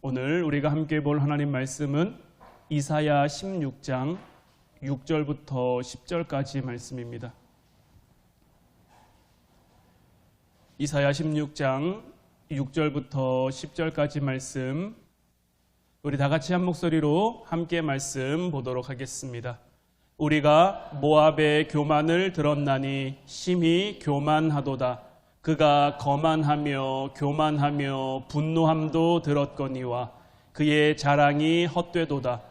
오늘 우리가 함께 볼 하나님 말씀은 이사야 16장 6절부터 10절까지 말씀입니다. 이사야 16장 6절부터 10절까지 말씀, 우리 다 같이 한 목소리로 함께 말씀 보도록 하겠습니다. 우리가 모압의 교만을 들었나니 심히 교만하도다. 그가 거만하며 교만하며 분노함도 들었거니와 그의 자랑이 헛되도다.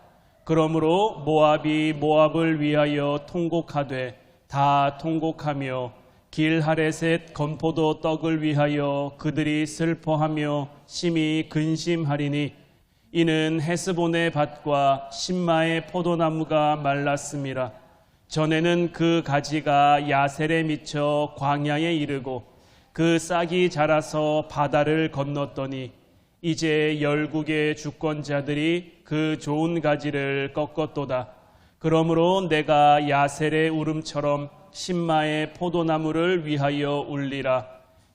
그러므로 모압이 모압을 위하여 통곡하되 다 통곡하며 길하레셋 건포도 떡을 위하여 그들이 슬퍼하며 심히 근심하리니 이는 헤스본의 밭과 신마의 포도나무가 말랐음이라. 전에는 그 가지가 야셀에 미쳐 광야에 이르고 그 싹이 자라서 바다를 건넜더니 이제 열국의 주권자들이 그 좋은 가지를 꺾었도다. 그러므로 내가 야셀의 울음처럼 신마의 포도나무를 위하여 울리라.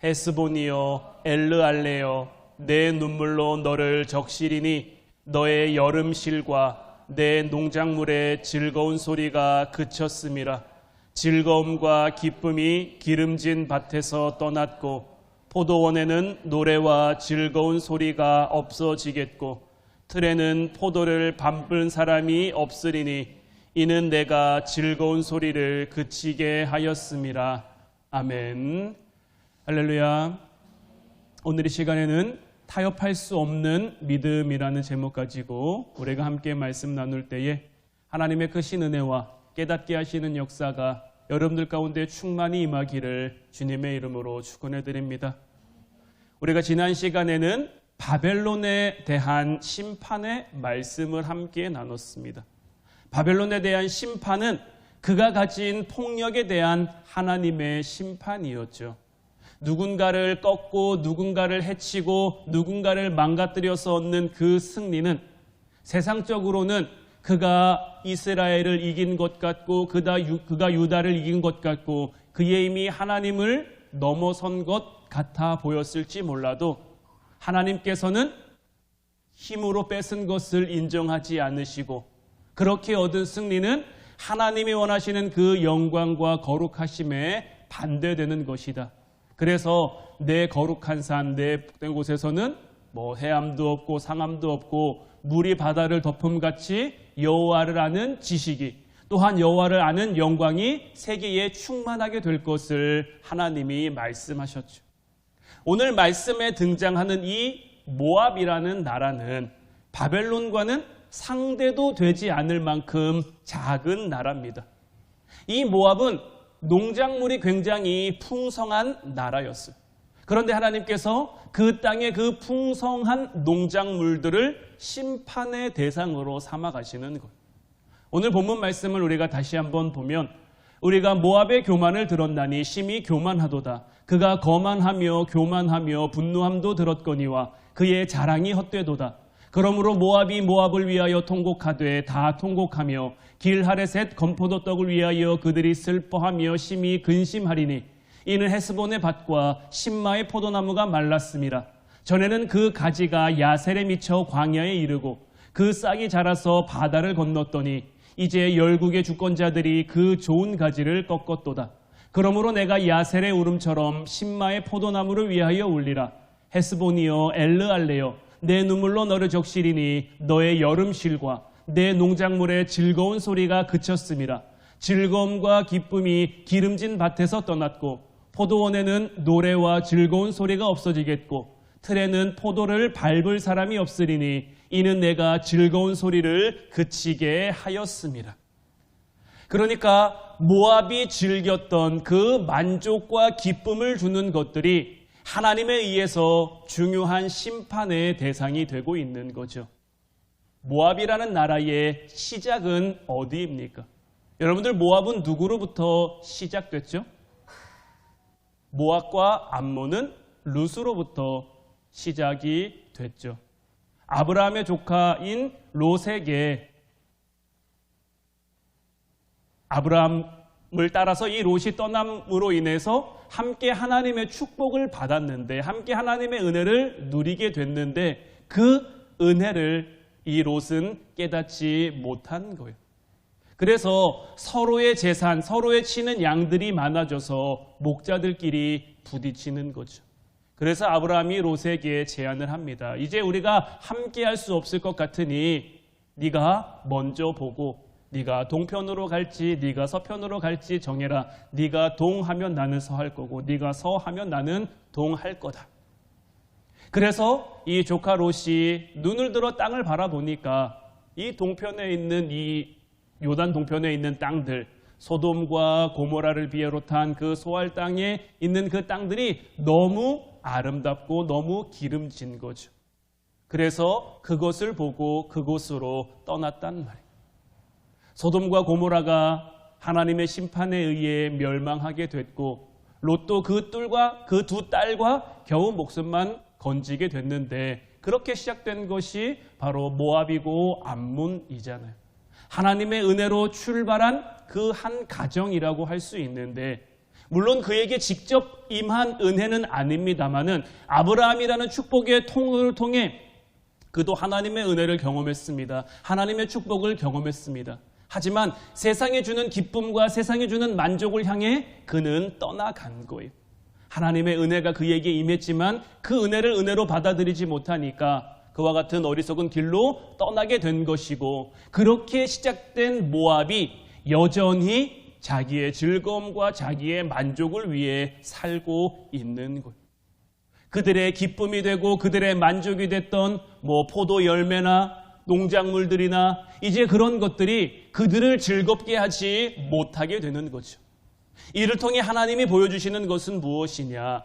헤스본이여 엘르알레여 내 눈물로 너를 적시리니 너의 여름실과 내 농작물의 즐거운 소리가 그쳤음이라. 즐거움과 기쁨이 기름진 밭에서 떠났고 포도원에는 노래와 즐거운 소리가 없어지겠고 틀에는 포도를 밟은 사람이 없으리니 이는 내가 즐거운 소리를 그치게 하였음이라. 아멘. 할렐루야. 오늘 이 시간에는 타협할 수 없는 믿음이라는 제목 가지고 우리가 함께 말씀 나눌 때에 하나님의 크신 은혜와 깨닫게 하시는 역사가 여러분들 가운데 충만히 임하기를 주님의 이름으로 축원해 드립니다. 우리가 지난 시간에는 바벨론에 대한 심판의 말씀을 함께 나눴습니다. 바벨론에 대한 심판은 그가 가진 폭력에 대한 하나님의 심판이었죠. 누군가를 꺾고 누군가를 해치고 누군가를 망가뜨려서 얻는 그 승리는 세상적으로는 그가 이스라엘을 이긴 것 같고 그가 유다를 이긴 것 같고 그의 힘이 하나님을 넘어선 것 같아 보였을지 몰라도 하나님께서는 힘으로 뺏은 것을 인정하지 않으시고 그렇게 얻은 승리는 하나님이 원하시는 그 영광과 거룩하심에 반대되는 것이다. 그래서 내 거룩한 산, 내 복된 곳에서는 해암도 없고 상암도 없고 물이 바다를 덮음같이 여호와를 아는 지식이 또한 여호와를 아는 영광이 세계에 충만하게 될 것을 하나님이 말씀하셨죠. 오늘 말씀에 등장하는 이 모압이라는 나라는 바벨론과는 상대도 되지 않을 만큼 작은 나라입니다. 이 모압은 농작물이 굉장히 풍성한 나라였어요. 그런데 하나님께서 그 땅의 그 풍성한 농작물들을 심판의 대상으로 삼아 가시는 거예요. 오늘 본문 말씀을 우리가 다시 한번 보면 우리가 모압의 교만을 들었나니 심히 교만하도다. 그가 거만하며 교만하며 분노함도 들었거니와 그의 자랑이 헛되도다. 그러므로 모압이 모압을 위하여 통곡하되 다 통곡하며 길하레셋 건포도 떡을 위하여 그들이 슬퍼하며 심히 근심하리니 이는 헤스본의 밭과 신마의 포도나무가 말랐음이라. 전에는 그 가지가 야셀에 미쳐 광야에 이르고 그 싹이 자라서 바다를 건넜더니 이제 열국의 주권자들이 그 좋은 가지를 꺾었도다. 그러므로 내가 야셀의 울음처럼 신마의 포도나무를 위하여 울리라. 헤스본이여 엘르알레여 내 눈물로 너를 적시리니 너의 여름실과 내 농작물의 즐거운 소리가 그쳤음이라. 즐거움과 기쁨이 기름진 밭에서 떠났고 포도원에는 노래와 즐거운 소리가 없어지겠고 틀에는 포도를 밟을 사람이 없으리니 이는 내가 즐거운 소리를 그치게 하였음이라. 그러니까 모압이 즐겼던 그 만족과 기쁨을 주는 것들이 하나님에 의해서 중요한 심판의 대상이 되고 있는 거죠. 모압이라는 나라의 시작은 어디입니까? 여러분들 모압은 누구로부터 시작됐죠? 모압과 암몬은 룻으로부터 시작이 됐죠. 아브라함의 조카인 롯에게 아브라함을 따라서 이 롯이 떠남으로 인해서 함께 하나님의 축복을 받았는데 함께 하나님의 은혜를 누리게 됐는데 그 은혜를 이 롯은 깨닫지 못한 거예요. 그래서 서로의 재산, 서로의 치는 양들이 많아져서 목자들끼리 부딪히는 거죠. 그래서 아브라함이 롯에게 제안을 합니다. 이제 우리가 함께 할 수 없을 것 같으니 네가 먼저 보고 네가 동편으로 갈지 네가 서편으로 갈지 정해라. 네가 동하면 나는 서할 거고 네가 서하면 나는 동할 거다. 그래서 이 조카 롯이 눈을 들어 땅을 바라보니까 이 동편에 있는 이 요단 동편에 있는 땅들, 소돔과 고모라를 비롯한 그 소알 땅에 있는 그 땅들이 너무 아름답고 너무 기름진 거죠. 그래서 그것을 보고 그곳으로 떠났단 말이에요. 소돔과 고모라가 하나님의 심판에 의해 멸망하게 됐고 롯도 그 뜰과 그 두 딸과 겨우 목숨만 건지게 됐는데 그렇게 시작된 것이 바로 모압이고 암몬이잖아요. 하나님의 은혜로 출발한 그 한 가정이라고 할 수 있는데 물론 그에게 직접 임한 은혜는 아닙니다마는 아브라함이라는 축복의 통을 통해 그도 하나님의 은혜를 경험했습니다. 하나님의 축복을 경험했습니다. 하지만 세상에 주는 기쁨과 세상에 주는 만족을 향해 그는 떠나간 거예요. 하나님의 은혜가 그에게 임했지만 그 은혜를 은혜로 받아들이지 못하니까 그와 같은 어리석은 길로 떠나게 된 것이고 그렇게 시작된 모압이 여전히 자기의 즐거움과 자기의 만족을 위해 살고 있는 거예요. 그들의 기쁨이 되고 그들의 만족이 됐던 포도 열매나 농작물들이나 이제 그런 것들이 그들을 즐겁게 하지 못하게 되는 거죠. 이를 통해 하나님이 보여주시는 것은 무엇이냐?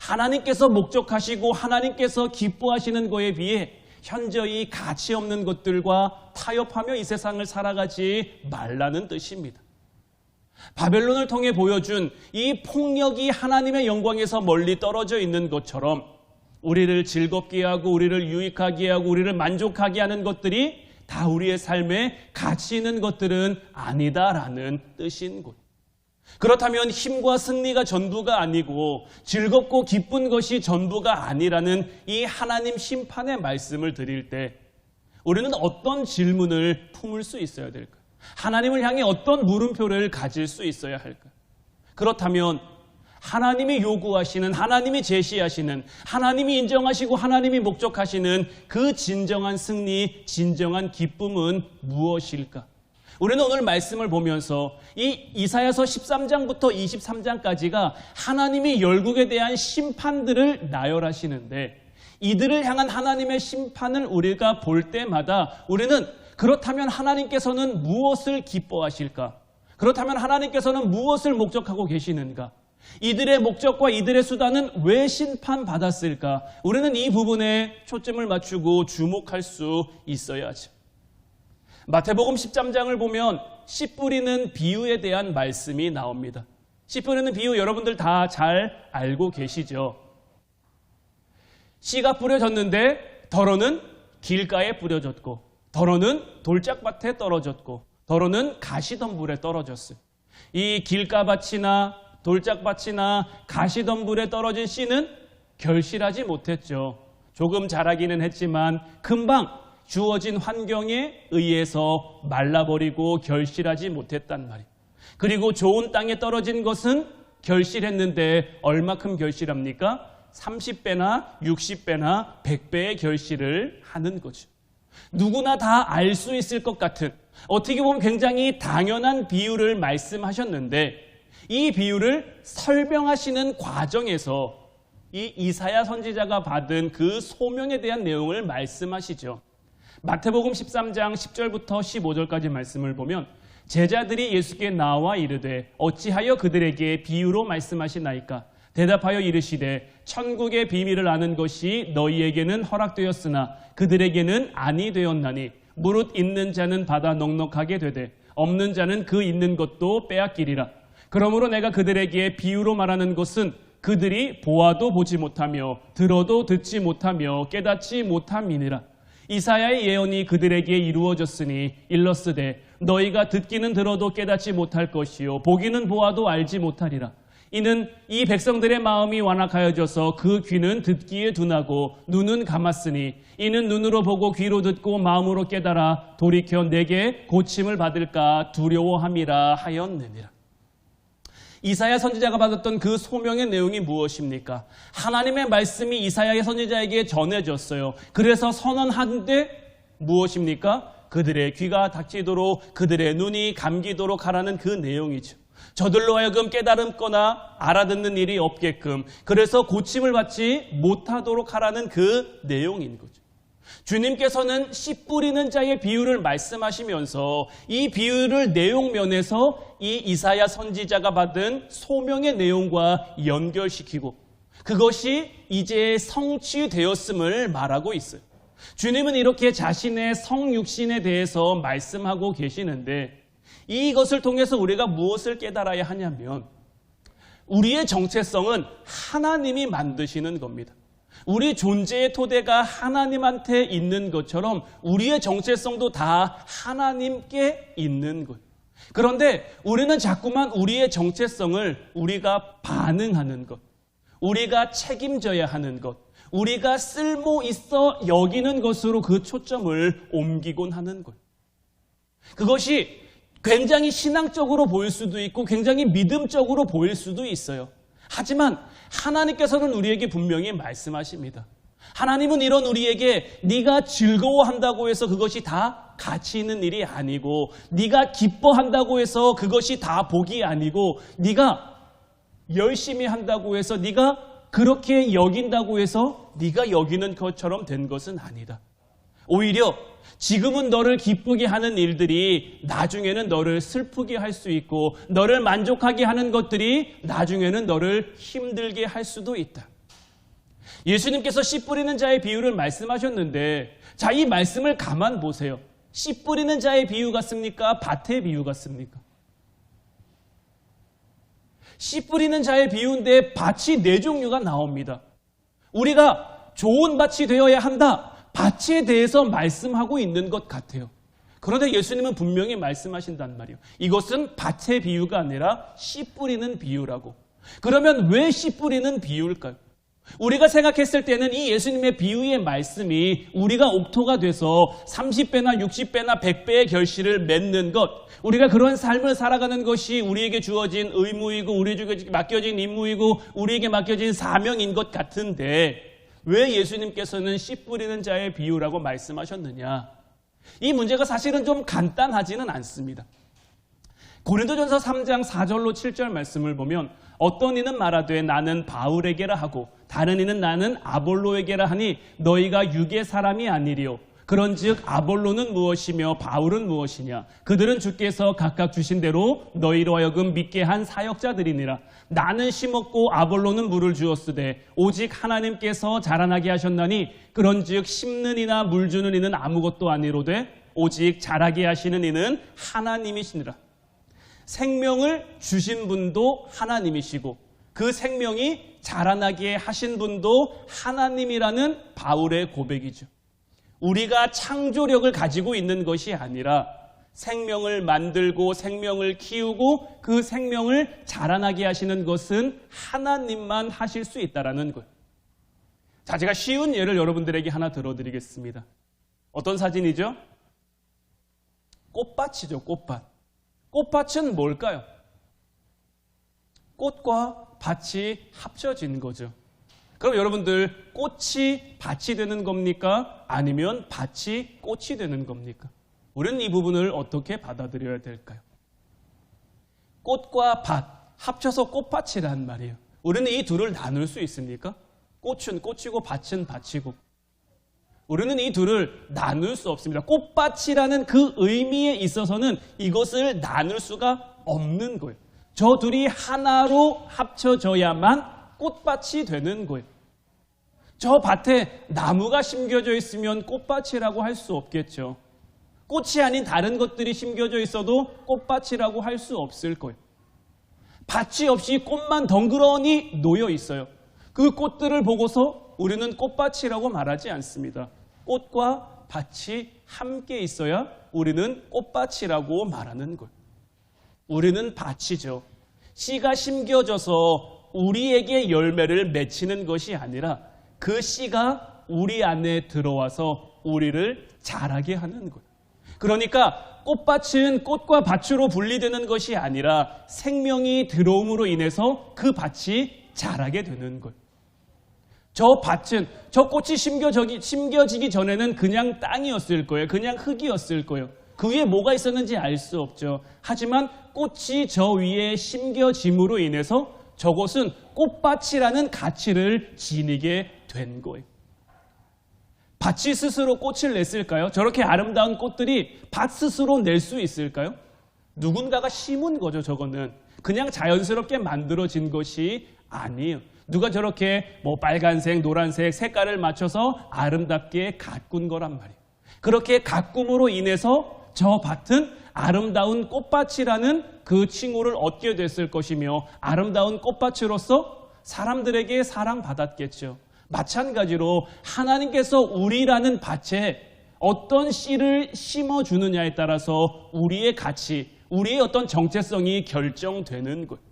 하나님께서 목적하시고 하나님께서 기뻐하시는 것에 비해 현저히 가치 없는 것들과 타협하며 이 세상을 살아가지 말라는 뜻입니다. 바벨론을 통해 보여준 이 폭력이 하나님의 영광에서 멀리 떨어져 있는 것처럼 우리를 즐겁게 하고 우리를 유익하게 하고 우리를 만족하게 하는 것들이 다 우리의 삶에 가치 있는 것들은 아니다라는 뜻인 것. 그렇다면 힘과 승리가 전부가 아니고 즐겁고 기쁜 것이 전부가 아니라는 이 하나님 심판의 말씀을 드릴 때 우리는 어떤 질문을 품을 수 있어야 될까? 하나님을 향해 어떤 물음표를 가질 수 있어야 할까? 그렇다면 하나님이 요구하시는, 하나님이 제시하시는, 하나님이 인정하시고 하나님이 목적하시는 그 진정한 승리, 진정한 기쁨은 무엇일까? 우리는 오늘 말씀을 보면서 이 이사야서 13장부터 23장까지가 하나님이 열국에 대한 심판들을 나열하시는데 이들을 향한 하나님의 심판을 우리가 볼 때마다 우리는 그렇다면 하나님께서는 무엇을 기뻐하실까? 그렇다면 하나님께서는 무엇을 목적하고 계시는가? 이들의 목적과 이들의 수단은 왜 심판받았을까? 우리는 이 부분에 초점을 맞추고 주목할 수 있어야죠. 마태복음 13장을 보면 씨 뿌리는 비유에 대한 말씀이 나옵니다. 씨 뿌리는 비유 여러분들 다 잘 알고 계시죠? 씨가 뿌려졌는데 덜어는 길가에 뿌려졌고 덜어는 돌짝밭에 떨어졌고 덜어는 가시덤불에 떨어졌어요. 이 길가밭이나 돌짝밭이나 가시덤불에 떨어진 씨는 결실하지 못했죠. 조금 자라기는 했지만 금방 주어진 환경에 의해서 말라버리고 결실하지 못했단 말이에요. 그리고 좋은 땅에 떨어진 것은 결실했는데 얼마큼 결실합니까? 30배나 60배나 100배의 결실을 하는 거죠. 누구나 다 알 수 있을 것 같은 어떻게 보면 굉장히 당연한 비유를 말씀하셨는데 이 비유를 설명하시는 과정에서 이 이사야 선지자가 받은 그 소명에 대한 내용을 말씀하시죠. 마태복음 13장 10절부터 15절까지 말씀을 보면 제자들이 예수께 나와 이르되 어찌하여 그들에게 비유로 말씀하시나이까? 대답하여 이르시되 천국의 비밀을 아는 것이 너희에게는 허락되었으나 그들에게는 아니 되었나니 무릇 있는 자는 받아 넉넉하게 되되 없는 자는 그 있는 것도 빼앗기리라. 그러므로 내가 그들에게 비유로 말하는 것은 그들이 보아도 보지 못하며 들어도 듣지 못하며 깨닫지 못함이니라. 이사야의 예언이 그들에게 이루어졌으니 일렀으되 너희가 듣기는 들어도 깨닫지 못할 것이요 보기는 보아도 알지 못하리라. 이는 이 백성들의 마음이 완악하여져서 그 귀는 듣기에 둔하고 눈은 감았으니 이는 눈으로 보고 귀로 듣고 마음으로 깨달아 돌이켜 내게 고침을 받을까 두려워함이라 하였느니라. 이사야 선지자가 받았던 그 소명의 내용이 무엇입니까? 하나님의 말씀이 이사야 선지자에게 전해졌어요. 그래서 선언한데 무엇입니까? 그들의 귀가 닥치도록 그들의 눈이 감기도록 하라는 그 내용이죠. 저들로 하여금 깨달음거나 알아듣는 일이 없게끔, 그래서 고침을 받지 못하도록 하라는 그 내용인 거죠. 주님께서는 씨 뿌리는 자의 비유를 말씀하시면서 이 비유를 내용면에서 이 이사야 선지자가 받은 소명의 내용과 연결시키고 그것이 이제 성취되었음을 말하고 있어요. 주님은 이렇게 자신의 성육신에 대해서 말씀하고 계시는데 이것을 통해서 우리가 무엇을 깨달아야 하냐면 우리의 정체성은 하나님이 만드시는 겁니다. 우리 존재의 토대가 하나님한테 있는 것처럼 우리의 정체성도 다 하나님께 있는 거예요. 그런데 우리는 자꾸만 우리의 정체성을 우리가 반응하는 것, 우리가 책임져야 하는 것, 우리가 쓸모 있어 여기는 것으로 그 초점을 옮기곤 하는 거예요. 그것이 굉장히 신앙적으로 보일 수도 있고 굉장히 믿음적으로 보일 수도 있어요. 하지만 하나님께서는 우리에게 분명히 말씀하십니다. 하나님은 이런 우리에게 네가 즐거워한다고 해서 그것이 다 가치 있는 일이 아니고 네가 기뻐한다고 해서 그것이 다 복이 아니고 네가 열심히 한다고 해서 네가 그렇게 여긴다고 해서 네가 여기는 것처럼 된 것은 아니다. 오히려 지금은 너를 기쁘게 하는 일들이 나중에는 너를 슬프게 할 수 있고 너를 만족하게 하는 것들이 나중에는 너를 힘들게 할 수도 있다. 예수님께서 씨 뿌리는 자의 비유를 말씀하셨는데 자, 이 말씀을 가만 보세요. 씨 뿌리는 자의 비유 같습니까? 밭의 비유 같습니까? 씨 뿌리는 자의 비유인데 밭이 네 종류가 나옵니다. 우리가 좋은 밭이 되어야 한다. 밭에 대해서 말씀하고 있는 것 같아요. 그런데 예수님은 분명히 말씀하신단 말이에요. 이것은 밭의 비유가 아니라 씨 뿌리는 비유라고. 그러면 왜 씨 뿌리는 비유일까요? 우리가 생각했을 때는 이 예수님의 비유의 말씀이 우리가 옥토가 돼서 30배나 60배나 100배의 결실을 맺는 것, 우리가 그런 삶을 살아가는 것이 우리에게 주어진 의무이고 우리에게 맡겨진 임무이고 우리에게 맡겨진 사명인 것 같은데 왜 예수님께서는 씨 뿌리는 자의 비유라고 말씀하셨느냐? 이 문제가 사실은 좀 간단하지는 않습니다. 고린도전서 3장 4절로 7절 말씀을 보면 어떤 이는 말하되 나는 바울에게라 하고 다른 이는 나는 아볼로에게라 하니 너희가 육의 사람이 아니리요. 그런즉 아볼로는 무엇이며 바울은 무엇이냐? 그들은 주께서 각각 주신 대로 너희로 하여금 믿게 한 사역자들이니라. 나는 심었고 아볼로는 물을 주었으되 오직 하나님께서 자라나게 하셨나니 그런즉 심는 이나 물 주는 이는 아무것도 아니로되 오직 자라게 하시는 이는 하나님이시니라. 생명을 주신 분도 하나님이시고 그 생명이 자라나게 하신 분도 하나님이라는 바울의 고백이죠. 우리가 창조력을 가지고 있는 것이 아니라 생명을 만들고 생명을 키우고 그 생명을 자라나게 하시는 것은 하나님만 하실 수 있다는 거예요. 자, 제가 쉬운 예를 여러분들에게 하나 들어드리겠습니다. 어떤 사진이죠? 꽃밭이죠, 꽃밭. 꽃밭은 뭘까요? 꽃과 밭이 합쳐진 거죠. 그럼 여러분들 꽃이 밭이 되는 겁니까? 아니면 밭이 꽃이 되는 겁니까? 우리는 이 부분을 어떻게 받아들여야 될까요? 꽃과 밭 합쳐서 꽃밭이란 말이에요. 우리는 이 둘을 나눌 수 있습니까? 꽃은 꽃이고 밭은 밭이고. 우리는 이 둘을 나눌 수 없습니다. 꽃밭이라는 그 의미에 있어서는 이것을 나눌 수가 없는 거예요. 저 둘이 하나로 합쳐져야만 꽃밭이 되는 거예요. 저 밭에 나무가 심겨져 있으면 꽃밭이라고 할 수 없겠죠. 꽃이 아닌 다른 것들이 심겨져 있어도 꽃밭이라고 할 수 없을 거예요. 밭이 없이 꽃만 덩그러니 놓여 있어요. 그 꽃들을 보고서 우리는 꽃밭이라고 말하지 않습니다. 꽃과 밭이 함께 있어야 우리는 꽃밭이라고 말하는 거예요. 우리는 밭이죠. 씨가 심겨져서 우리에게 열매를 맺히는 것이 아니라 그 씨가 우리 안에 들어와서 우리를 자라게 하는 거예요. 그러니까 꽃밭은 꽃과 밭으로 분리되는 것이 아니라 생명이 들어옴으로 인해서 그 밭이 자라게 되는 거예요. 저 밭은, 저 꽃이 심겨지기 전에는 그냥 땅이었을 거예요. 그냥 흙이었을 거예요. 그 위에 뭐가 있었는지 알 수 없죠. 하지만 꽃이 저 위에 심겨짐으로 인해서 저것은 꽃밭이라는 가치를 지니게 된 거예요. 밭이 스스로 꽃을 냈을까요? 저렇게 아름다운 꽃들이 밭 스스로 낼 수 있을까요? 누군가가 심은 거죠, 저거는. 그냥 자연스럽게 만들어진 것이 아니에요. 누가 저렇게 뭐 빨간색, 노란색 색깔을 맞춰서 아름답게 가꾼 거란 말이에요. 그렇게 가꿈으로 인해서 저 밭은 아름다운 꽃밭이라는 그 칭호를 얻게 됐을 것이며 아름다운 꽃밭으로서 사람들에게 사랑받았겠죠. 마찬가지로 하나님께서 우리라는 밭에 어떤 씨를 심어주느냐에 따라서 우리의 가치, 우리의 어떤 정체성이 결정되는 거예요.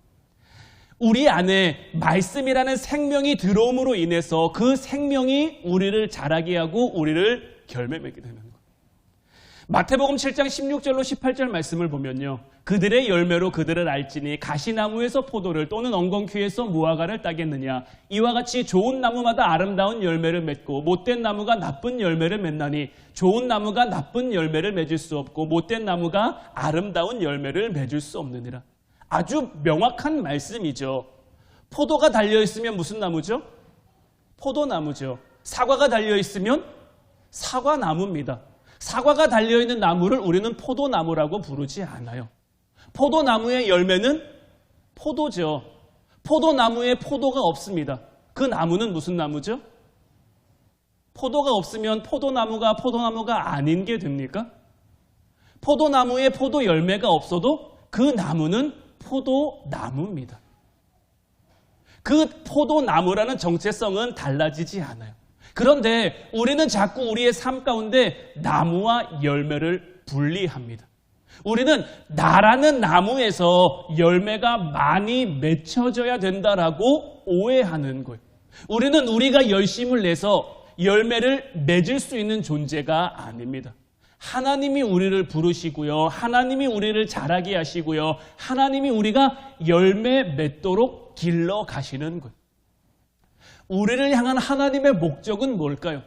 우리 안에 말씀이라는 생명이 들어옴으로 인해서 그 생명이 우리를 자라게 하고 우리를 열매 맺게 되는 거예요. 마태복음 7장 16절로 18절 말씀을 보면요. 그들의 열매로 그들을 알지니 가시나무에서 포도를 또는 엉겅퀴에서 무화과를 따겠느냐. 이와 같이 좋은 나무마다 아름다운 열매를 맺고 못된 나무가 나쁜 열매를 맺나니 좋은 나무가 나쁜 열매를 맺을 수 없고 못된 나무가 아름다운 열매를 맺을 수 없느니라. 아주 명확한 말씀이죠. 포도가 달려있으면 무슨 나무죠? 포도나무죠. 사과가 달려있으면 사과나무입니다. 사과가 달려있는 나무를 우리는 포도나무라고 부르지 않아요. 포도나무의 열매는 포도죠. 포도나무에 포도가 없습니다. 그 나무는 무슨 나무죠? 포도가 없으면 포도나무가 아닌 게 됩니까? 포도나무에 포도 열매가 없어도 그 나무는 포도나무입니다. 그 포도나무라는 정체성은 달라지지 않아요. 그런데 우리는 자꾸 우리의 삶 가운데 나무와 열매를 분리합니다. 우리는 나라는 나무에서 열매가 많이 맺혀져야 된다라고 오해하는 거예요. 우리는 우리가 열심을 내서 열매를 맺을 수 있는 존재가 아닙니다. 하나님이 우리를 부르시고요. 하나님이 우리를 자라게 하시고요. 하나님이 우리가 열매 맺도록 길러 가시는 거예요. 우리를 향한 하나님의 목적은 뭘까요?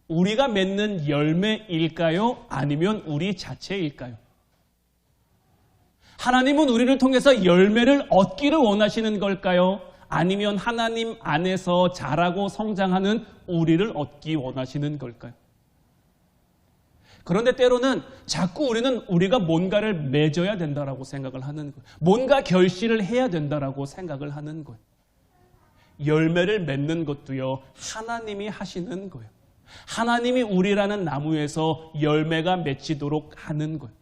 우리가 맺는 열매일까요? 아니면 우리 자체일까요? 하나님은 우리를 통해서 열매를 얻기를 원하시는 걸까요? 아니면 하나님 안에서 자라고 성장하는 우리를 얻기 원하시는 걸까요? 그런데 때로는 자꾸 우리는 우리가 뭔가를 맺어야 된다라고 생각을 하는 거예요. 뭔가 결실을 해야 된다라고 생각을 하는 거예요. 열매를 맺는 것도요, 하나님이 하시는 거예요. 하나님이 우리라는 나무에서 열매가 맺히도록 하는 거예요.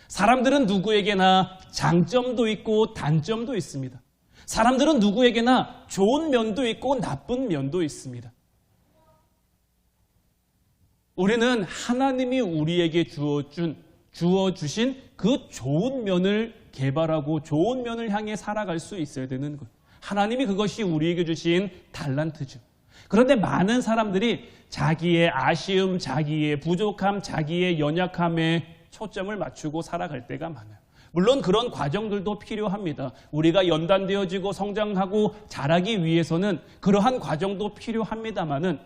사람들은 누구에게나 장점도 있고 단점도 있습니다. 사람들은 누구에게나 좋은 면도 있고 나쁜 면도 있습니다. 우리는 하나님이 우리에게 주어주신 그 좋은 면을 개발하고 좋은 면을 향해 살아갈 수 있어야 되는 거예요. 하나님이 그것이 우리에게 주신 달란트죠. 그런데 많은 사람들이 자기의 아쉬움, 자기의 부족함, 자기의 연약함에 초점을 맞추고 살아갈 때가 많아요. 물론 그런 과정들도 필요합니다. 우리가 연단되어지고 성장하고 자라기 위해서는 그러한 과정도 필요합니다만은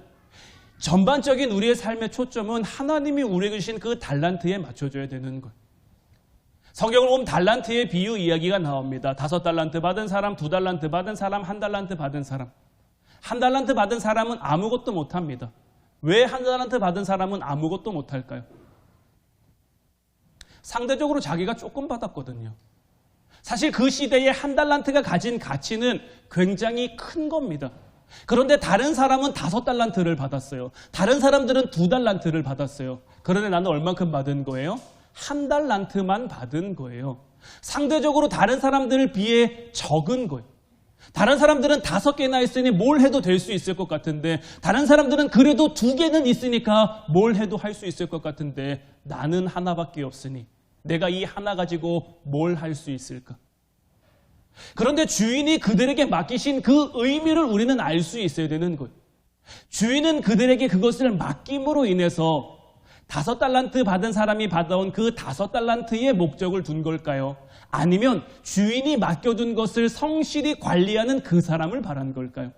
전반적인 우리의 삶의 초점은 하나님이 우리에게 주신 그 달란트에 맞춰줘야 되는 거예요. 성경을 보면 달란트의 비유 이야기가 나옵니다. 5달란트 받은 사람, 2달란트 받은 사람, 1달란트 받은 사람. 1달란트 받은 사람은 아무것도 못합니다. 왜 1달란트 받은 사람은 아무것도 못할까요? 상대적으로 자기가 조금 받았거든요. 사실 그 시대에 1달란트가 가진 가치는 굉장히 큰 겁니다. 그런데 다른 사람은 5달란트를 받았어요. 다른 사람들은 2달란트를 받았어요. 그런데 나는 얼만큼 받은 거예요? 1달란트만 받은 거예요. 상대적으로 다른 사람들을 비해 적은 거예요. 다른 사람들은 5개나 있으니 뭘 해도 될 수 있을 것 같은데 다른 사람들은 그래도 2개는 있으니까 뭘 해도 할 수 있을 것 같은데 나는 하나밖에 없으니 내가 이 하나 가지고 뭘 할 수 있을까? 그런데 주인이 그들에게 맡기신 그 의미를 우리는 알 수 있어야 되는 거예요. 주인은 그들에게 그것을 맡김으로 인해서 5달란트 받은 사람이 받아온 그 5달란트의 목적을 둔 걸까요? 아니면 주인이 맡겨둔 것을 성실히 관리하는 그 사람을 바란 걸까요?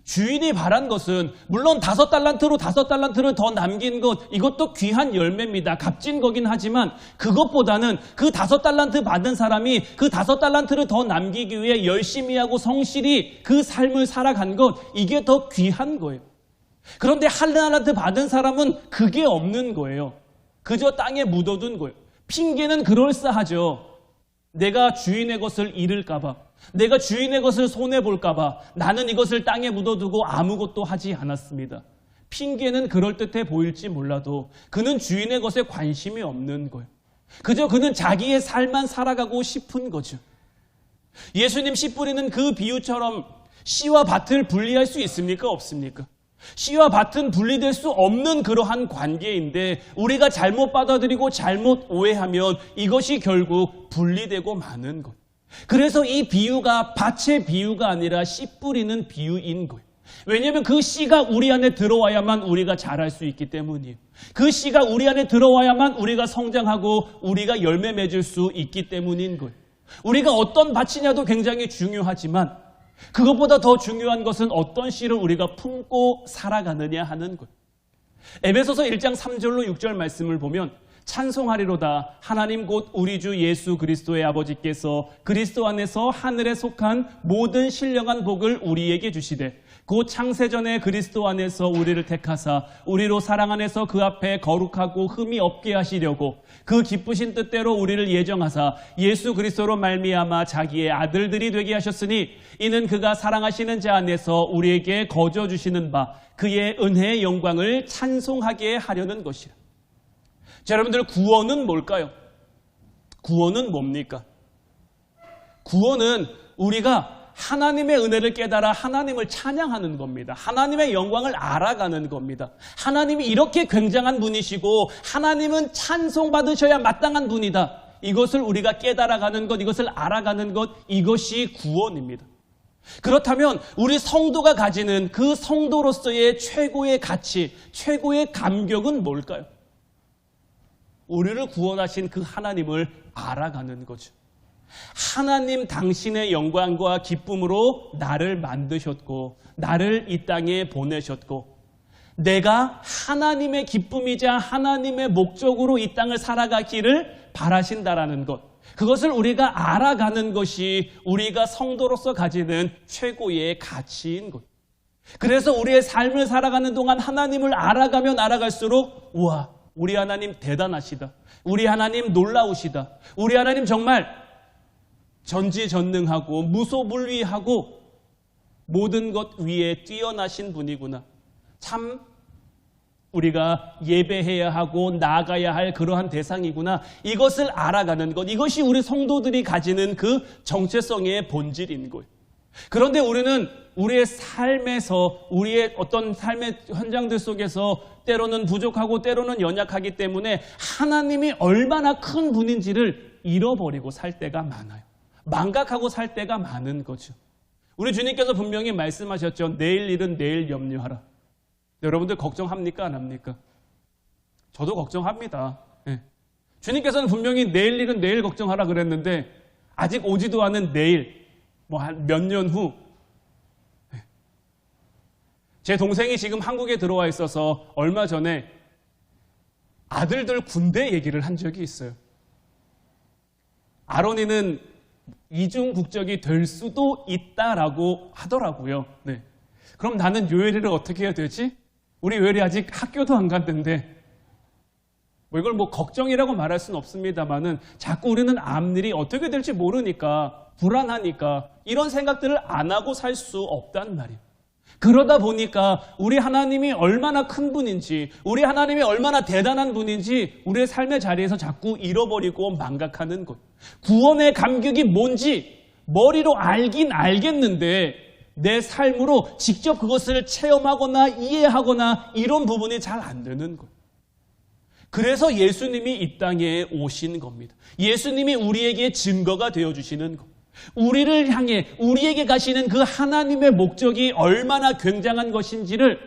주인이 바란 것은 물론 5달란트로 5달란트를 더 남긴 것, 이것도 귀한 열매입니다. 값진 거긴 하지만 그것보다는 그 5달란트 받은 사람이 그 5달란트를 더 남기기 위해 열심히 하고 성실히 그 삶을 살아간 것, 이게 더 귀한 거예요. 그런데 1달란트 받은 사람은 그게 없는 거예요. 그저 땅에 묻어둔 거예요. 핑계는 그럴싸하죠. 내가 주인의 것을 잃을까 봐, 내가 주인의 것을 손해볼까 봐 나는 이것을 땅에 묻어두고 아무것도 하지 않았습니다. 핑계는 그럴듯해 보일지 몰라도 그는 주인의 것에 관심이 없는 거예요. 그저 그는 자기의 삶만 살아가고 싶은 거죠. 예수님 씨 뿌리는 그 비유처럼 씨와 밭을 분리할 수 있습니까? 없습니까? 씨와 밭은 분리될 수 없는 그러한 관계인데 우리가 잘못 받아들이고 잘못 오해하면 이것이 결국 분리되고 마는 것. 그래서 이 비유가 밭의 비유가 아니라 씨 뿌리는 비유인 거예요. 왜냐하면 그 씨가 우리 안에 들어와야만 우리가 자랄 수 있기 때문이에요. 그 씨가 우리 안에 들어와야만 우리가 성장하고 우리가 열매 맺을 수 있기 때문인 거예요. 우리가 어떤 밭이냐도 굉장히 중요하지만 그것보다 더 중요한 것은 어떤 씨를 우리가 품고 살아가느냐 하는 것. 에베소서 1장 3절로 6절 말씀을 보면 찬송하리로다 하나님 곧 우리 주 예수 그리스도의 아버지께서 그리스도 안에서 하늘에 속한 모든 신령한 복을 우리에게 주시되 곧 창세전에 그리스도 안에서 우리를 택하사 우리로 사랑 안에서 그 앞에 거룩하고 흠이 없게 하시려고 그 기쁘신 뜻대로 우리를 예정하사 예수 그리스도로 말미암아 자기의 아들들이 되게 하셨으니 이는 그가 사랑하시는 자 안에서 우리에게 거저 주시는 바 그의 은혜의 영광을 찬송하게 하려는 것이라. 자, 여러분들 구원은 뭘까요? 구원은 뭡니까? 구원은 우리가 하나님의 은혜를 깨달아 하나님을 찬양하는 겁니다. 하나님의 영광을 알아가는 겁니다. 하나님이 이렇게 굉장한 분이시고 하나님은 찬송받으셔야 마땅한 분이다. 이것을 우리가 깨달아가는 것, 이것을 알아가는 것, 이것이 구원입니다. 그렇다면 우리 성도가 가지는 그 성도로서의 최고의 가치, 최고의 감격은 뭘까요? 우리를 구원하신 그 하나님을 알아가는 거죠. 하나님 당신의 영광과 기쁨으로 나를 만드셨고 나를 이 땅에 보내셨고 내가 하나님의 기쁨이자 하나님의 목적으로 이 땅을 살아가기를 바라신다라는 것, 그것을 우리가 알아가는 것이 우리가 성도로서 가지는 최고의 가치인 것. 그래서 우리의 삶을 살아가는 동안 하나님을 알아가면 알아갈수록 우와, 우리 하나님 대단하시다. 우리 하나님 놀라우시다. 우리 하나님 정말 전지전능하고 무소불위하고 모든 것 위에 뛰어나신 분이구나. 참 우리가 예배해야 하고 나아가야 할 그러한 대상이구나. 이것을 알아가는 것, 이것이 우리 성도들이 가지는 그 정체성의 본질인 거예요. 그런데 우리는 우리의 삶에서, 우리의 어떤 삶의 현장들 속에서 때로는 부족하고 때로는 연약하기 때문에 하나님이 얼마나 큰 분인지를 잃어버리고 살 때가 많아요. 망각하고 살 때가 많은 거죠. 우리 주님께서 분명히 말씀하셨죠. 내일 일은 내일 염려하라. 여러분들 걱정합니까? 안 합니까? 저도 걱정합니다. 네. 주님께서는 분명히 내일 일은 내일 걱정하라 그랬는데 아직 오지도 않은 내일, 뭐 한 몇 년 후, 제 동생이 지금 한국에 들어와 있어서 얼마 전에 아들들 군대 얘기를 한 적이 있어요. 아론이는 이중 국적이 될 수도 있다라고 하더라고요. 네. 그럼 나는 요엘이를 어떻게 해야 되지? 우리 요엘이 아직 학교도 안 갔는데 뭐 이걸 뭐 걱정이라고 말할 수는 없습니다만은 자꾸 우리는 앞일이 어떻게 될지 모르니까 불안하니까 이런 생각들을 안 하고 살 수 없단 말이에요. 그러다 보니까 우리 하나님이 얼마나 큰 분인지, 우리 하나님이 얼마나 대단한 분인지 우리의 삶의 자리에서 자꾸 잃어버리고 망각하는 것. 구원의 감격이 뭔지 머리로 알긴 알겠는데 내 삶으로 직접 그것을 체험하거나 이해하거나 이런 부분이 잘 안 되는 것. 그래서 예수님이 이 땅에 오신 겁니다. 예수님이 우리에게 증거가 되어주시는 것. 우리를 향해 우리에게 가시는 그 하나님의 목적이 얼마나 굉장한 것인지를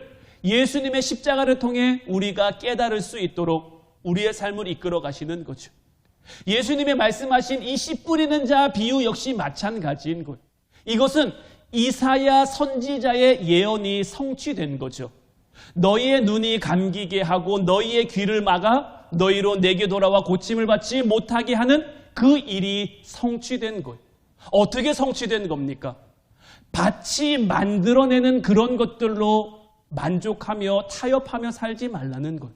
예수님의 십자가를 통해 우리가 깨달을 수 있도록 우리의 삶을 이끌어 가시는 거죠. 예수님의 말씀하신 이 씨 뿌리는 자 비유 역시 마찬가지인 거예요. 이것은 이사야 선지자의 예언이 성취된 거죠. 너희의 눈이 감기게 하고 너희의 귀를 막아 너희로 내게 돌아와 고침을 받지 못하게 하는 그 일이 성취된 거예요. 어떻게 성취된 겁니까? 밭이 만들어내는 그런 것들로 만족하며 타협하며 살지 말라는 거예요.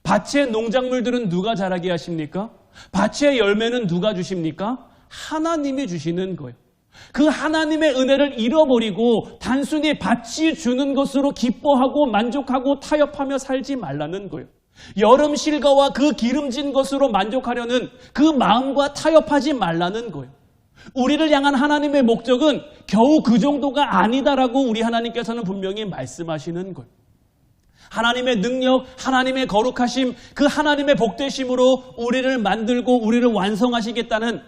밭의 농작물들은 누가 자라게 하십니까? 밭의 열매는 누가 주십니까? 하나님이 주시는 거예요. 그 하나님의 은혜를 잃어버리고 단순히 밭이 주는 것으로 기뻐하고 만족하고 타협하며 살지 말라는 거예요. 여름 실과와 그 기름진 것으로 만족하려는 그 마음과 타협하지 말라는 거예요. 우리를 향한 하나님의 목적은 겨우 그 정도가 아니다라고 우리 하나님께서는 분명히 말씀하시는 거예요. 하나님의 능력, 하나님의 거룩하심, 그 하나님의 복되심으로 우리를 만들고 우리를 완성하시겠다는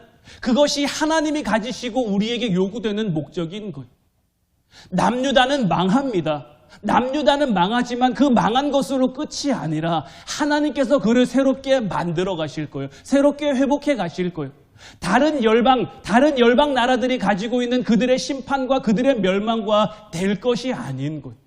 그것이 하나님이 가지시고 우리에게 요구되는 목적인 거예요. 남유다는 망합니다. 남유다는 망하지만 그 망한 것으로 끝이 아니라 하나님께서 그를 새롭게 만들어 가실 거예요. 새롭게 회복해 가실 거예요. 다른 열방 나라들이 가지고 있는 그들의 심판과 그들의 멸망과 될 것이 아닌 거예요.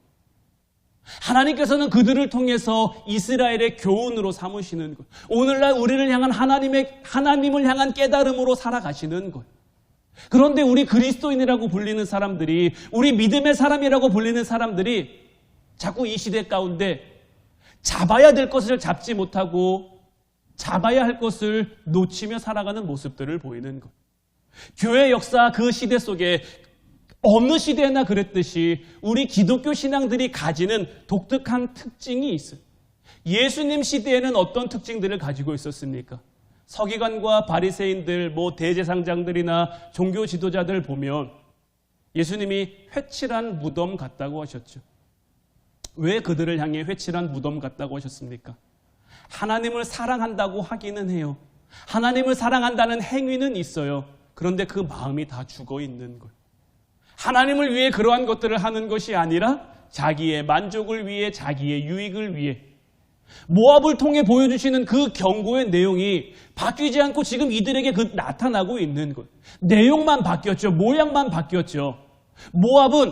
하나님께서는 그들을 통해서 이스라엘의 교훈으로 삼으시는 거예요. 오늘날 우리를 향한 하나님을 향한 깨달음으로 살아가시는 거예요. 그런데 우리 그리스도인이라고 불리는 사람들이, 우리 믿음의 사람이라고 불리는 사람들이 자꾸 이 시대 가운데 잡아야 될 것을 잡지 못하고 잡아야 할 것을 놓치며 살아가는 모습들을 보이는 거예요. 교회 역사 그 시대 속에 어느 시대나 그랬듯이 우리 기독교 신앙들이 가지는 독특한 특징이 있어요. 예수님 시대에는 어떤 특징들을 가지고 있었습니까? 서기관과 바리새인들, 대제사장들이나 종교 지도자들 보면 예수님이 회칠한 무덤 같다고 하셨죠. 왜 그들을 향해 회칠한 무덤 같다고 하셨습니까? 하나님을 사랑한다고 하기는 해요. 하나님을 사랑한다는 행위는 있어요. 그런데 그 마음이 다 죽어 있는 거예요. 하나님을 위해 그러한 것들을 하는 것이 아니라 자기의 만족을 위해, 자기의 유익을 위해. 모압을 통해 보여주시는 그 경고의 내용이 바뀌지 않고 지금 이들에게 나타나고 있는 것. 내용만 바뀌었죠. 모양만 바뀌었죠. 모압은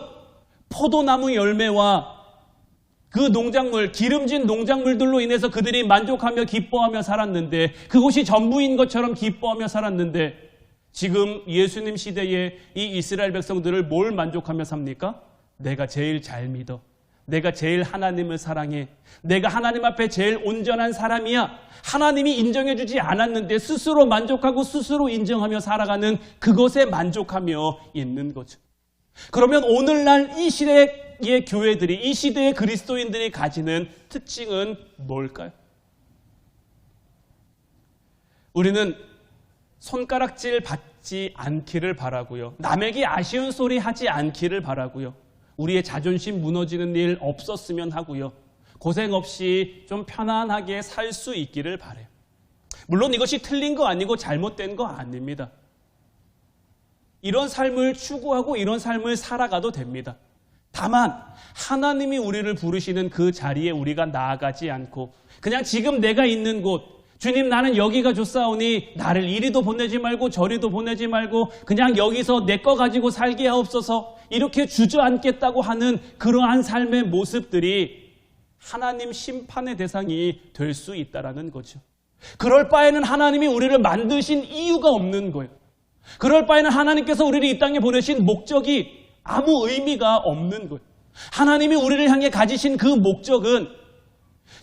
포도나무 열매와 그 농작물, 기름진 농작물들로 인해서 그들이 만족하며 기뻐하며 살았는데, 그것이 전부인 것처럼 기뻐하며 살았는데, 지금 예수님 시대에 이 이스라엘 백성들을 뭘 만족하며 삽니까? 내가 제일 잘 믿어. 내가 제일 하나님을 사랑해. 내가 하나님 앞에 제일 온전한 사람이야. 하나님이 인정해주지 않았는데 스스로 만족하고 스스로 인정하며 살아가는 그것에 만족하며 있는 거죠. 그러면 오늘날 이 시대의 교회들이, 이 시대의 그리스도인들이 가지는 특징은 뭘까요? 우리는 손가락질 받지 않기를 바라고요. 남에게 아쉬운 소리 하지 않기를 바라고요. 우리의 자존심 무너지는 일 없었으면 하고요. 고생 없이 좀 편안하게 살 수 있기를 바라요. 물론 이것이 틀린 거 아니고 잘못된 거 아닙니다. 이런 삶을 추구하고 이런 삶을 살아가도 됩니다. 다만 하나님이 우리를 부르시는 그 자리에 우리가 나아가지 않고 그냥 지금 내가 있는 곳, 주님 나는 여기가 좋사오니 나를 이리도 보내지 말고 저리도 보내지 말고 그냥 여기서 내 거 가지고 살게 하옵소서, 이렇게 주저앉겠다고 하는 그러한 삶의 모습들이 하나님 심판의 대상이 될 수 있다는 거죠. 그럴 바에는 하나님이 우리를 만드신 이유가 없는 거예요. 그럴 바에는 하나님께서 우리를 이 땅에 보내신 목적이 아무 의미가 없는 거예요. 하나님이 우리를 향해 가지신 그 목적은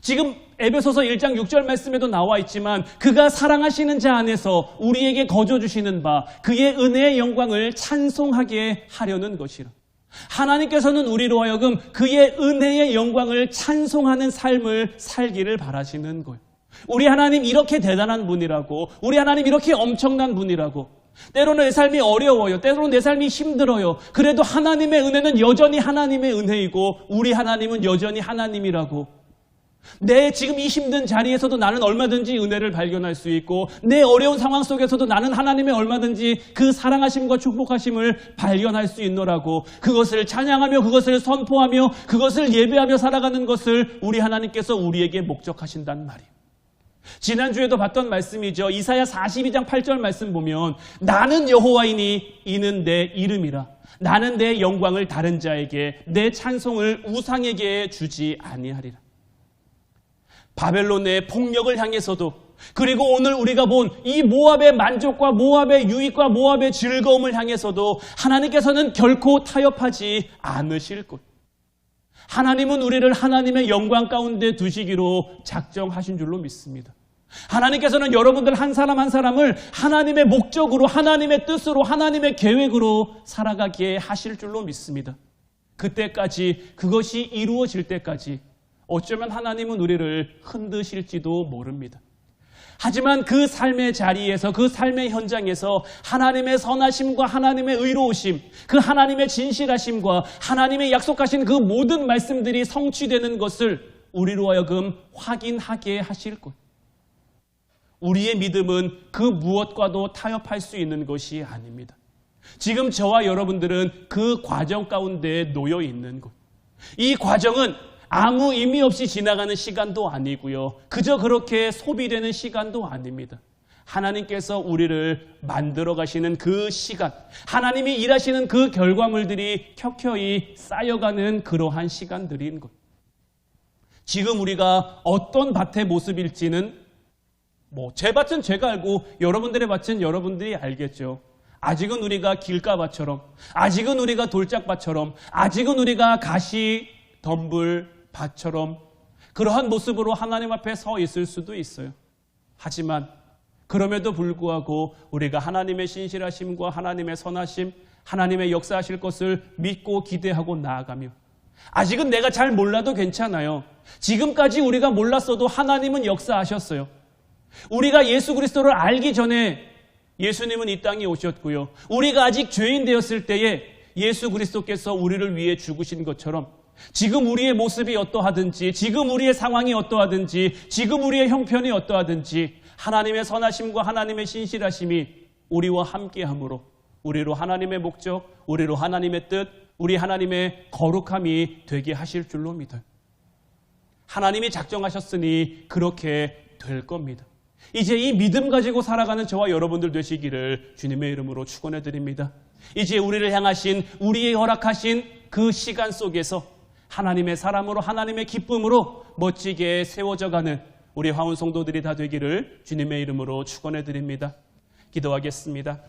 지금 에베소서 1장 6절 말씀에도 나와 있지만 그가 사랑하시는 자 안에서 우리에게 거저 주시는 바 그의 은혜의 영광을 찬송하게 하려는 것이라. 하나님께서는 우리로 하여금 그의 은혜의 영광을 찬송하는 삶을 살기를 바라시는 거예요. 우리 하나님 이렇게 대단한 분이라고, 우리 하나님 이렇게 엄청난 분이라고. 때로는 내 삶이 어려워요. 때로는 내 삶이 힘들어요. 그래도 하나님의 은혜는 여전히 하나님의 은혜이고 우리 하나님은 여전히 하나님이라고. 내 지금 이 힘든 자리에서도 나는 얼마든지 은혜를 발견할 수 있고 내 어려운 상황 속에서도 나는 하나님의 얼마든지 그 사랑하심과 축복하심을 발견할 수 있노라고 그것을 찬양하며 그것을 선포하며 그것을 예배하며 살아가는 것을 우리 하나님께서 우리에게 목적하신단 말이에요. 지난주에도 봤던 말씀이죠. 이사야 42장 8절 말씀 보면 나는 여호와이니 이는 내 이름이라 나는 내 영광을 다른 자에게 내 찬송을 우상에게 주지 아니하리라. 바벨론의 폭력을 향해서도 그리고 오늘 우리가 본 이 모압의 만족과 모압의 유익과 모압의 즐거움을 향해서도 하나님께서는 결코 타협하지 않으실 것. 하나님은 우리를 하나님의 영광 가운데 두시기로 작정하신 줄로 믿습니다. 하나님께서는 여러분들 한 사람 한 사람을 하나님의 목적으로 하나님의 뜻으로 하나님의 계획으로 살아가게 하실 줄로 믿습니다. 그때까지 그것이 이루어질 때까지 어쩌면 하나님은 우리를 흔드실지도 모릅니다. 하지만 그 삶의 자리에서 그 삶의 현장에서 하나님의 선하심과 하나님의 의로우심, 그 하나님의 진실하심과 하나님의 약속하신 그 모든 말씀들이 성취되는 것을 우리로 하여금 확인하게 하실 것. 우리의 믿음은 그 무엇과도 타협할 수 있는 것이 아닙니다. 지금 저와 여러분들은 그 과정 가운데 놓여 있는 것. 이 과정은 아무 의미 없이 지나가는 시간도 아니고요. 그저 그렇게 소비되는 시간도 아닙니다. 하나님께서 우리를 만들어 가시는 그 시간, 하나님이 일하시는 그 결과물들이 켜켜이 쌓여가는 그러한 시간들인 것. 지금 우리가 어떤 밭의 모습일지는 제 밭은 제가 알고 여러분들의 밭은 여러분들이 알겠죠. 아직은 우리가 길가밭처럼, 아직은 우리가 돌짝밭처럼, 아직은 우리가 가시, 덤불, 밭처럼 그러한 모습으로 하나님 앞에 서 있을 수도 있어요. 하지만 그럼에도 불구하고 우리가 하나님의 신실하심과 하나님의 선하심, 하나님의 역사하실 것을 믿고 기대하고 나아가며 아직은 내가 잘 몰라도 괜찮아요. 지금까지 우리가 몰랐어도 하나님은 역사하셨어요. 우리가 예수 그리스도를 알기 전에 예수님은 이 땅에 오셨고요. 우리가 아직 죄인 되었을 때에 예수 그리스도께서 우리를 위해 죽으신 것처럼 지금 우리의 모습이 어떠하든지 지금 우리의 상황이 어떠하든지 지금 우리의 형편이 어떠하든지 하나님의 선하심과 하나님의 신실하심이 우리와 함께함으로 우리로 하나님의 목적, 우리로 하나님의 뜻, 우리 하나님의 거룩함이 되게 하실 줄로 믿어요. 하나님이 작정하셨으니 그렇게 될 겁니다. 이제 이 믿음 가지고 살아가는 저와 여러분들 되시기를 주님의 이름으로 축원해 드립니다. 이제 우리를 향하신 우리의 허락하신 그 시간 속에서 하나님의 사람으로 하나님의 기쁨으로 멋지게 세워져가는 우리 화운 성도들이 다 되기를 주님의 이름으로 축원해 드립니다. 기도하겠습니다.